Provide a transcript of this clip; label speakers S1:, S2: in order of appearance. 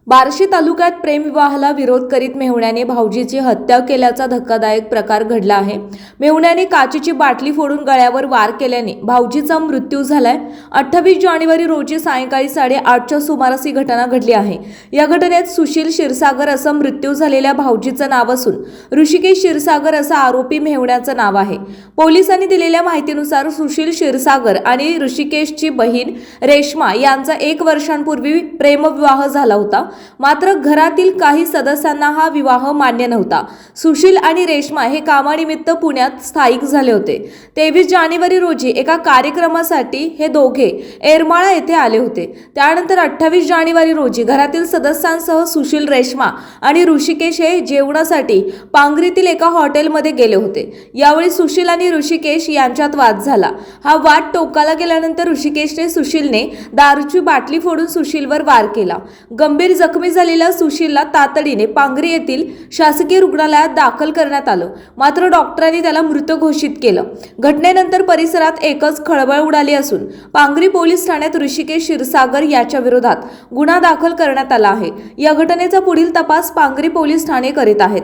S1: बार्शी तालुक्यात प्रेमविवाहाला विरोध करीत मेहुण्याने भाऊजीची हत्या केल्याचा धक्कादायक प्रकार घडला आहे। मेहुण्याने काचेची बाटली फोडून गळ्यावर वार केल्याने भाऊजीचा मृत्यू झालाय। 28 जानेवारी रोजी सायंकाळी 8:30च्या सुमारास ही घटना घडली आहे। या घटनेत सुशील क्षीरसागर असं मृत्यू झालेल्या भाऊजीचं नाव असून ऋषिकेश क्षीरसागर असं आरोपी मेहुण्याचं नाव आहे। पोलिसांनी दिलेल्या माहितीनुसार सुशील क्षीरसागर आणि ऋषिकेशची बहीण रेश्मा यांचा 1 वर्षांपूर्वी प्रेमविवाह झाला होता। मात्र घरातील काही सदस्यांना हा विवाह मान्य नव्हता। सुशील आणि रेश्मा हे कामानिमित्त पुण्यात स्थायिक झाले होते। 23 जानेवारी रोजी एका कार्यक्रमासाठी हे दोघे एरमाळा येथे आले होते। त्यानंतर 28 जानेवारी रोजी घरातील सदस्यांसह सुशील, रेश्मा आणि ऋषिकेश हे जेवणासाठी पांगरीतील एका हॉटेलमध्ये गेले होते। यावेळी सुशील आणि ऋषिकेश यांच्यात वाद झाला। हा वाद टोकाला गेल्यानंतर ऋषिकेशने सुशीलने दारूची बाटली फोडून सुशीलवर वार केला। गंभीर जखमी झालेल्या सुशीलला तातडीने पांगरी येथील शासकीय रुग्णालयात दाखल करण्यात आलं। मात्र डॉक्टरांनी त्याला मृत घोषित केलं। घटनेनंतर परिसरात एकच खळबळ उडाली असून पांगरी पोलीस ठाण्यात ऋषिकेश क्षीरसागर याच्या विरोधात गुन्हा दाखल करण्यात आला आहे। या घटनेचा पुढील तपास पांगरी पोलीस ठाणे करीत आहेत।